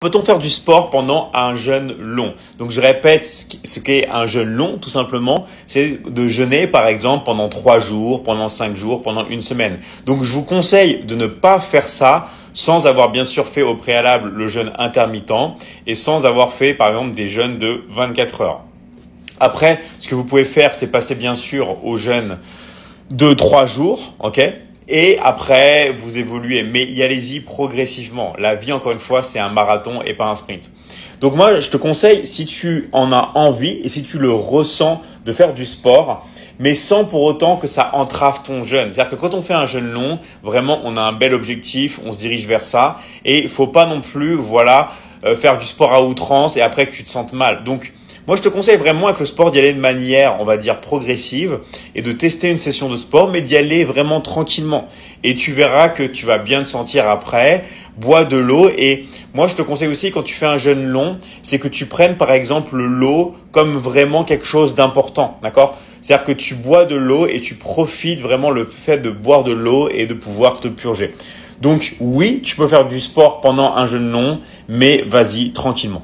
Peut-on faire du sport pendant un jeûne long? Donc je répète ce qu'est un jeûne long, tout simplement, c'est de jeûner par exemple pendant 3 jours, pendant 5 jours, pendant une semaine. Donc je vous conseille de ne pas faire ça sans avoir bien sûr fait au préalable le jeûne intermittent et sans avoir fait par exemple des jeûnes de 24 heures. Après, ce que vous pouvez faire, c'est passer bien sûr au jeûne de 3 jours, ok? Et après, vous évoluez, mais y allez-y progressivement. La vie, encore une fois, c'est un marathon et pas un sprint. Donc moi, je te conseille, si tu en as envie et si tu le ressens, de faire du sport, mais sans pour autant que ça entrave ton jeûne. C'est-à-dire que quand on fait un jeûne long, vraiment, on a un bel objectif, on se dirige vers ça, et il faut pas non plus, faire du sport à outrance et après que tu te sentes mal. Donc, moi, je te conseille vraiment avec le sport d'y aller de manière, on va dire, progressive et de tester une session de sport, mais d'y aller vraiment tranquillement. Et tu verras que tu vas bien te sentir après. Bois de l'eau et moi, je te conseille aussi quand tu fais un jeûne long, c'est que tu prennes par exemple l'eau comme vraiment quelque chose d'important, d'accord? C'est-à-dire que tu bois de l'eau et tu profites vraiment le fait de boire de l'eau et de pouvoir te purger. Donc oui, tu peux faire du sport pendant un jeûne long, mais vas-y tranquillement.